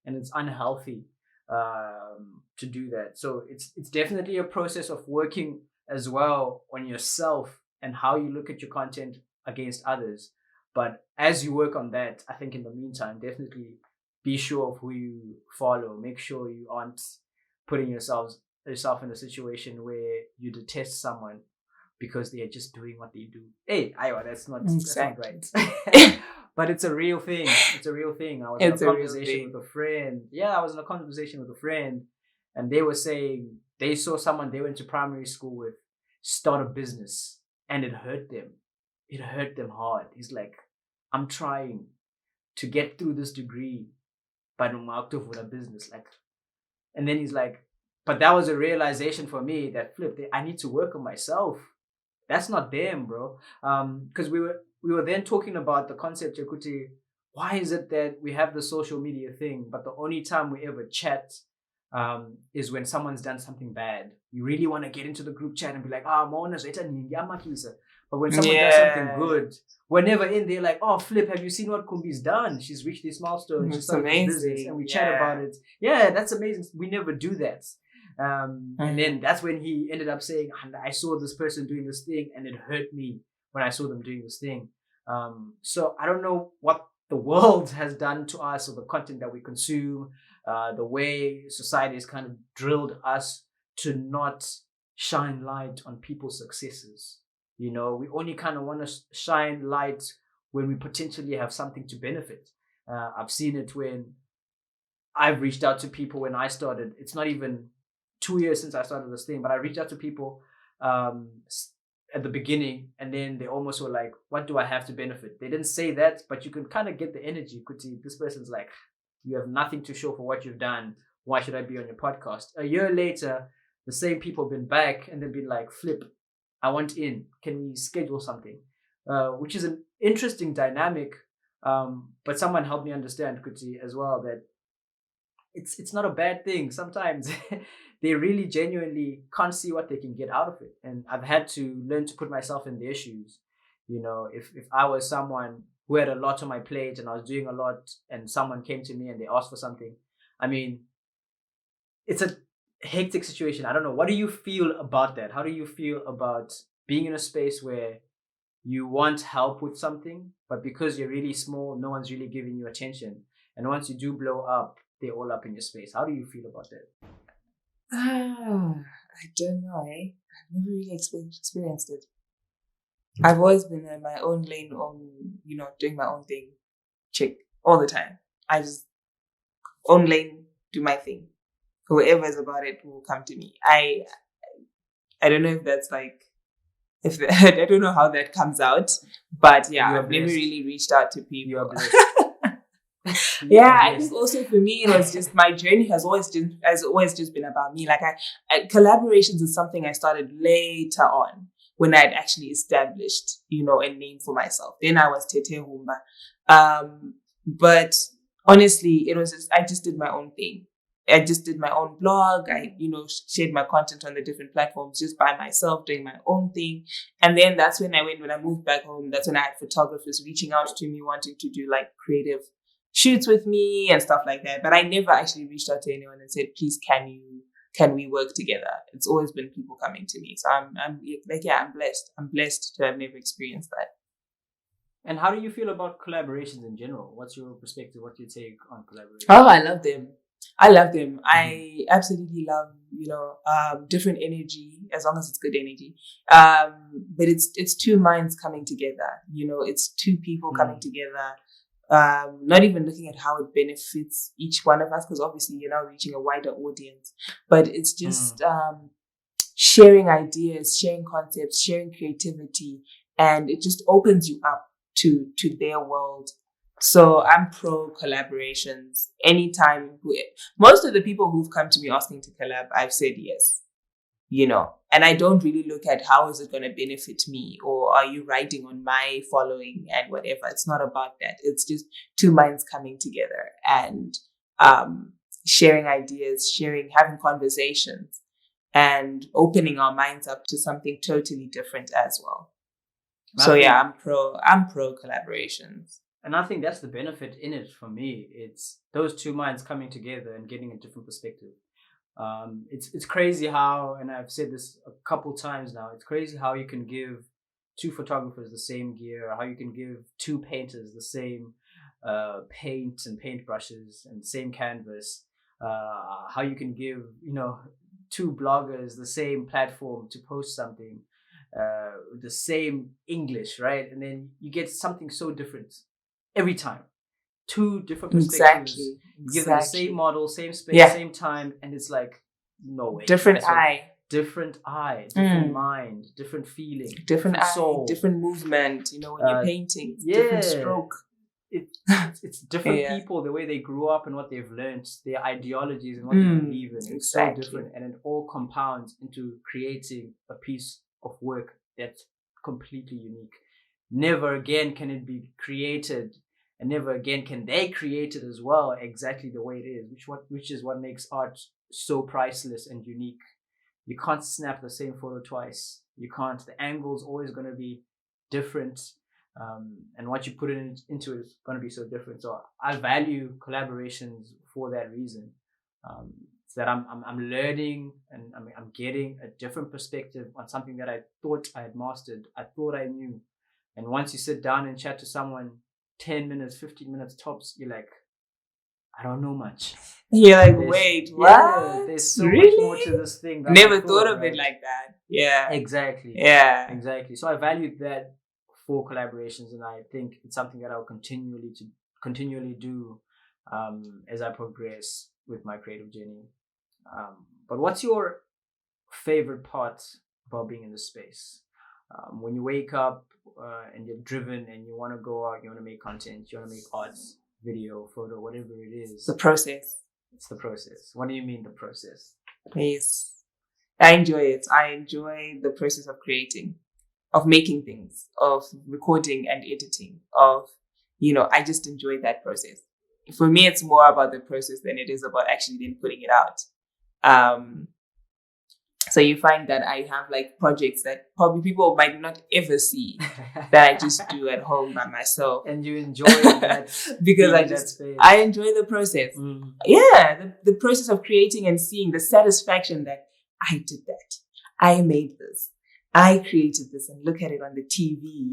And it's unhealthy to do that. So it's definitely a process of working as well on yourself and how you look at your content against others. But as you work on that, I think in the meantime, definitely be sure of who you follow. Make sure you aren't putting yourself in a situation where you detest someone because they are just doing what they do. Hey, that's not right. But it's a real thing. It's a real thing. I was in a conversation with a friend. Yeah, I was in a conversation with a friend, and they were saying they saw someone they went to primary school with start a business, and it hurt them. It hurt them hard. He's like, I'm trying to get through this degree, but I'm out of a business. And then he's like, but that was a realization for me that I need to work on myself. That's not them, bro. Because we were then talking about the concept, Yakuti, why is it that we have the social media thing, but the only time we ever chat is when someone's done something bad. You really want to get into the group chat and be like, but when someone does something good, we're never in there like, oh, Flip, have you seen what Kumbi's done? She's reached this milestone. She's started this business, and we chat about it. Yeah, that's amazing. We never do that. And then that's when he ended up saying, I saw this person doing this thing and it hurt me when I saw them doing this thing. So I don't know what the world has done to us or the content that we consume, the way society has kind of drilled us to not shine light on people's successes. We only kind of want to shine light when we potentially have something to benefit. I've seen it when I've reached out to people when I started. It's not even 2 years since I started this thing, but I reached out to people at the beginning, and then they almost were like, what do I have to benefit? They didn't say that, but you can kind of get the energy. This person's like, you have nothing to show for what you've done. Why should I be on your podcast? A year later, the same people have been back and they've been like, Flip, I want in. Can we schedule something? Which is an interesting dynamic. But someone helped me understand, Kuti, as well, that it's not a bad thing. Sometimes they really genuinely can't see what they can get out of it. And I've had to learn to put myself in their shoes. If I was someone who had a lot on my plate and I was doing a lot and someone came to me and they asked for something, I mean, it's a hectic situation. I don't know. What do you feel about that? How do you feel about being in a space where you want help with something, but because you're really small, no one's really giving you attention? And once you do blow up, they're all up in your space. How do you feel about that? I don't know, eh? I've never really experienced it. I've always been in my own lane, doing my own thing, chick, all the time. I just own lane, do my thing. Whoever is about it will come to me. I don't know if that's like, I don't know how that comes out, but yeah, I've never really reached out to people. Yeah, I think also for me, it was just my journey has always just been about me. Like collaborations is something I started later on when I had actually established, a name for myself. Then I was Tete Humba. But honestly, it was I just did my own thing. I just did my own blog. I, shared my content on the different platforms just by myself, doing my own thing. And then that's when I moved back home, that's when I had photographers reaching out to me, wanting to do like creative shoots with me and stuff like that. But I never actually reached out to anyone and said, please, can we work together? It's always been people coming to me. So I'm blessed. I'm blessed to have never experienced that. And how do you feel about collaborations in general? What's your perspective? What's your take on collaborations? Oh, I love them. I absolutely love, different energy, as long as it's good energy. But it's two minds coming together. It's two people coming together. Not even looking at how it benefits each one of us, because obviously you're now reaching a wider audience. But it's just sharing ideas, sharing concepts, sharing creativity, and it just opens you up to their world. So I'm pro collaborations. Anytime, most of the people who've come to me asking to collab, I've said yes. And I don't really look at how is it going to benefit me, or are you riding on my following and whatever. It's not about that. It's just two minds coming together and sharing ideas, having conversations, and opening our minds up to something totally different as well. So yeah, I'm pro collaborations. And I think that's the benefit in it for me. It's those two minds coming together and getting a different perspective. It's crazy how, and I've said this a couple times now, it's crazy how you can give two photographers the same gear, how you can give two painters the same paint and paintbrushes and the same canvas, how you can give, two bloggers the same platform to post something, the same English, right? And then you get something so different every time. Two different perspectives. Exactly. You give them the same model, same space, same time, and it's like, no way. Different eye, different mind, different feeling, different eye, soul, different movement. When you're painting, different stroke. It's different people, the way they grew up and what they've learned, their ideologies and what they believe in. It's so different, and it all compounds into creating a piece of work that's completely unique. Never again can it be created, and never again can they create it as well exactly the way it is, which is what makes art so priceless and unique. You can't snap the same photo twice. You can't. The angle's always going to be different, and what you put into it is going to be so different. So I value collaborations for that reason. So that I'm learning and I'm getting a different perspective on something that I thought I had mastered. I thought I knew. And once you sit down and chat to someone 10 minutes, 15 minutes tops, you're like, I don't know much. You're like, wait, what? Yeah, there's so much more to this thing. Never thought of it like that. Yeah. Exactly. Yeah. Exactly. So I value that for collaborations, and I think it's something that I'll continually do as I progress with my creative journey. But what's your favorite part about being in this space? When you wake up and you're driven and you want to go out, you want to make content, you want to make art, video, photo, whatever it is. The process. It's the process. What do you mean the process? Yes. I enjoy it. I enjoy the process of creating, of making things, of recording and editing, I just enjoy that process. For me, it's more about the process than it is about actually then putting it out. So you find that I have like projects that probably people might not ever see that I just do at home by myself. And you enjoy that because I enjoy the process. Yeah, the process of creating and seeing the satisfaction that I did that. I made this. I created this, and look at it on the TV,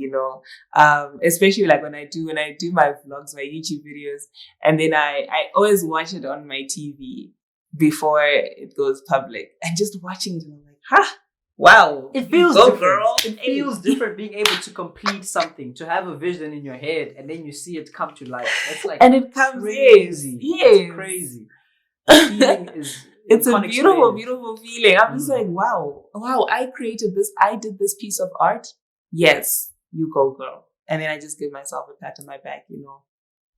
especially like when I do my vlogs, my YouTube videos, and then I always watch it on my TV before it goes public, and just watching it, and I'm like, Wow. It feels Go, different. girl. It feels different being able to complete something, to have a vision in your head, and then you see it come to life. That's like and it comes crazy. Yes. It's crazy. The feeling is. It's a beautiful, explain beautiful feeling. I'm just like, wow, I created this. I did this piece of art. Yes, you go, girl. And then I just give myself a pat on my back,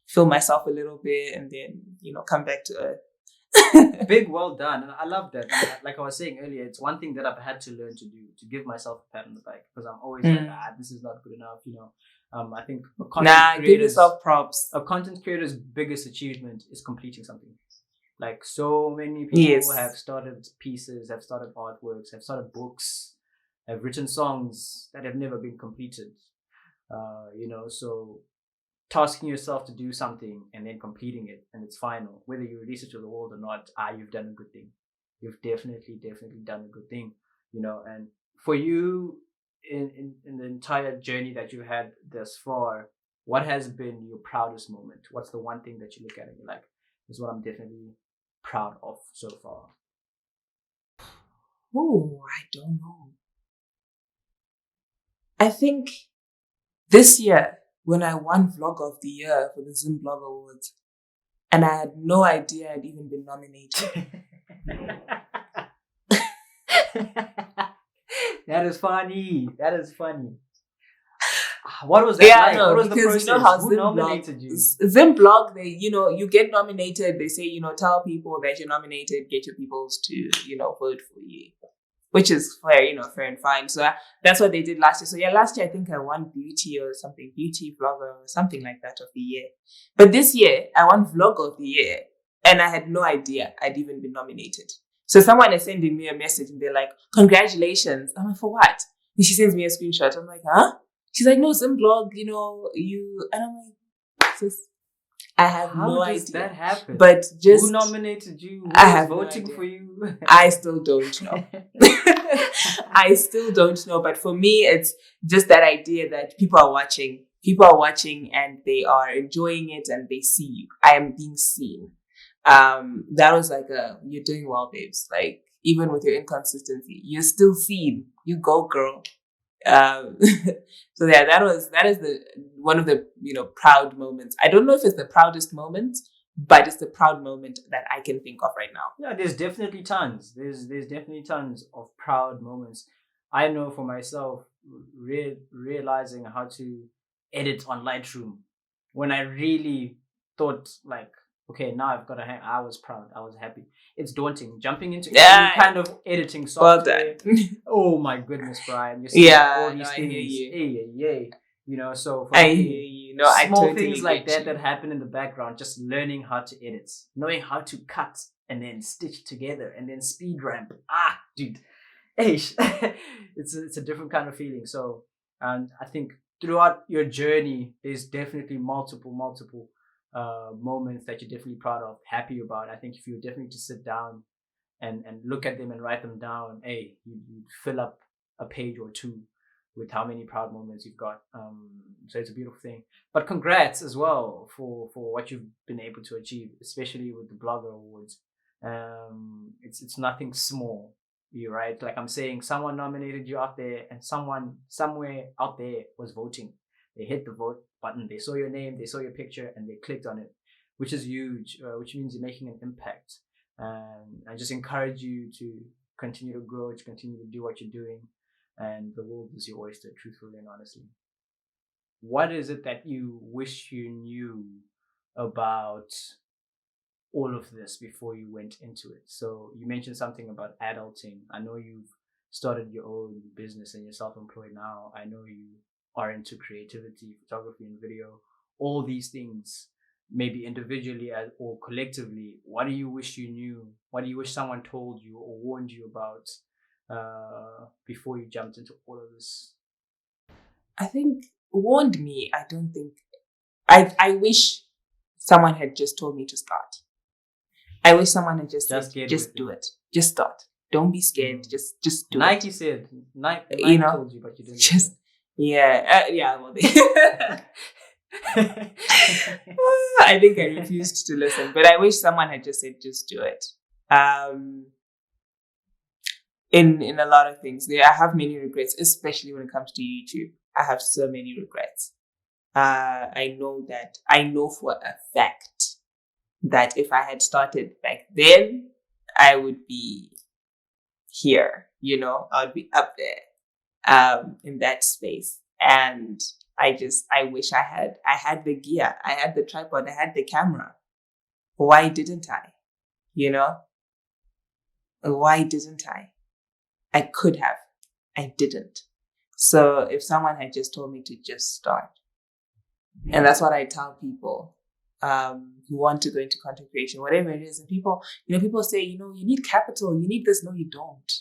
feel myself a little bit, and then, come back to earth. Big, well done. And I love that. And like I was saying earlier, it's one thing that I've had to learn to do, to give myself a pat on the back, because I'm always like, this is not good enough, I think give yourself props. A content creator's biggest achievement is completing something. Like, so many people have started pieces, have started artworks, have started books, have written songs that have never been completed. So tasking yourself to do something and then completing it, and it's final, whether you release it to the world or not, you've done a good thing. You've definitely done a good thing, and for you in the entire journey that you had thus far, what has been your proudest moment? What's the one thing that you look at and you're like, this is what I'm definitely proud of so far? Oh, I don't know. I think this year, when I won Vlog of the Year for the Zim Blog Awards, and I had no idea I'd even been nominated. That is funny. What was that like? What was the process? Who nominated you? Zim Blog, they, you get nominated. They say, tell people that you're nominated, get your peoples to, vote for you. Which is fair, fair and fine. So that's what they did last year. So yeah, last year I think I won beauty vlogger or something like that of the year. But this year I won Vlog of the Year, and I had no idea I'd even been nominated. So someone is sending me a message and they're like, congratulations. I'm like, for what? And she sends me a screenshot. I'm like, huh? She's like, no, Zimblog, you, and I'm like, sis, I have no idea. How does that happen? But just who nominated you? Who I have voting for you? I still don't know. I still don't know. But for me, it's just that idea that people are watching. People are watching and they are enjoying it and they see you. I am being seen. That was like you're doing well, babes. Like, even with your inconsistency, you're still seen. You go, girl. So yeah, that is one of the proud moments. I don't know if it's the proudest moment, but it's the proud moment that I can think of right now. Yeah, there's definitely tons. There's definitely tons of proud moments. I know for myself, realizing how to edit on Lightroom, when I really thought like, okay, now I've got a hang. I was proud. I was happy. It's daunting jumping into any kind of editing software. Oh my goodness, Brian! You see all these things. So for I hear you. No, small I totally things like get that happen in the background. Just learning how to edit, knowing how to cut and then stitch together and then speed ramp. Dude, it's a different kind of feeling. So, and I think throughout your journey, there's definitely multiple moments that you're definitely proud of, happy about. I think if you were definitely to sit down and look at them and write them down, you'd fill up a page or two with how many proud moments you've got. So it's a beautiful thing. But congrats as well for what you've been able to achieve, especially with the Blogger Awards. It's nothing small. You're right. Like I'm saying, someone nominated you out there, and someone somewhere out there was voting. They hit the vote button, they saw your name, they saw your picture, and they clicked on it, which is huge, which means you're making an impact. And I just encourage you to continue to grow, to continue to do what you're doing, and the world is your oyster, truthfully and honestly. What is it that you wish you knew about all of this before you went into it? So you mentioned something about adulting. I know you've started your own business and you're self-employed now. I know you are into creativity, photography, and video, all these things, maybe individually or collectively. What do you wish you knew? What do you wish someone told you or warned you about before you jumped into all of this? I think warned me. I don't think. I wish someone had just told me to start. I wish someone had just said, just do it. Just start. Don't be scared. Just do Nike it. said, Nike told you, but you didn't. Just. Yeah. Well, I think I refused to listen, but I wish someone had just said, just do it. in a lot of things. I have many regrets, especially when it comes to YouTube. I have so many regrets. I know for a fact that if I had started back then, I would be here, I would be up there, in that space. And I wish I had the gear, I had the tripod, I had the camera. Why didn't I? Why didn't I? I could have. I didn't. So if someone had just told me to just start, and that's what I tell people who want to go into content creation, whatever it is. And people say, you need capital, you need this. No, you don't.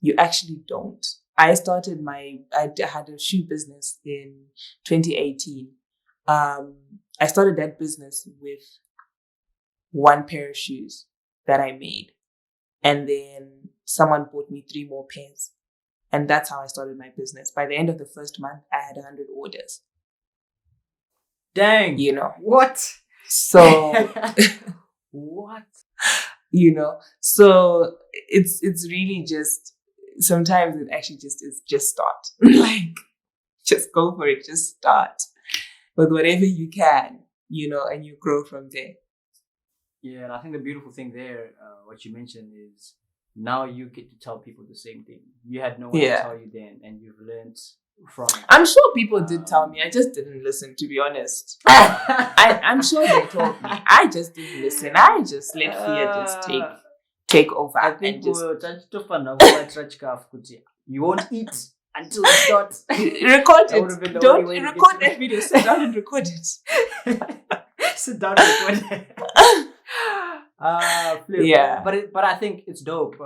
You actually don't. I had a shoe business in 2018. I started that business with one pair of shoes that I made. And then someone bought me 3 more pairs. And that's how I started my business. By the end of the first month, I had 100 orders. Dang. What? So what? So it's really just, sometimes it actually just is just start. Like, just go for it, just start with whatever you can, and you grow from there. Yeah, and I think the beautiful thing there, what you mentioned, is now you get to tell people the same thing. You had no one to tell you then, and you've learned from it. I'm sure people did tell me. I just didn't listen, to be honest. I'm sure they told me. I just didn't listen. I just let fear just take over. I think you won't eat until you start. Record it. Don't record that video. Sit down and record it. Sit down and record it. Yeah. But I think it's dope.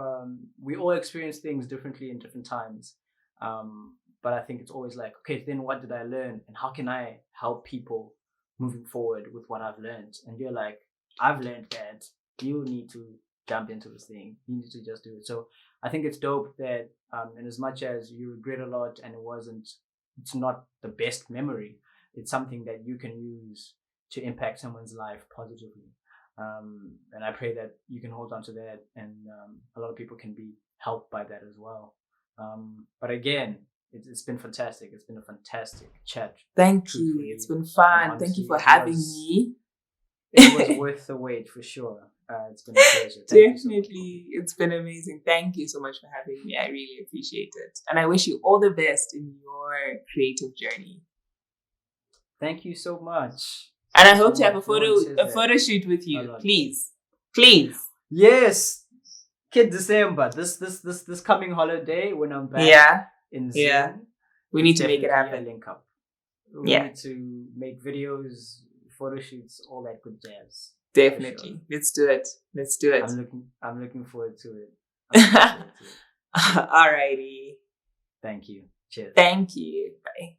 We all experience things differently in different times. But I think it's always like, okay, then what did I learn? And how can I help people moving forward with what I've learned? And you're like, I've learned that. You need to jump into this thing. You need to just do it. So I think it's dope that, and as much as you regret a lot and it's not the best memory, it's something that you can use to impact someone's life positively. And I pray that you can hold on to that, and a lot of people can be helped by that as well. But again, it's been fantastic. It's been a fantastic chat. Thank you. It's been fun. Thank you for having me. It was worth the wait, for sure. It's been a pleasure. Definitely. It's been amazing. Thank you so much for having me. I really appreciate it. And I wish you all the best in your creative journey. Thank you so much. And I hope to have a photo shoot with you. Please. Yes. Kid December. This coming holiday when I'm back in Zoom. We need to make it happen. Link up. We need to make videos, photo shoots, all that good jazz. Definitely. Sure. Let's do it. I'm looking forward to it. Alrighty. Thank you. Cheers. Thank you. Bye.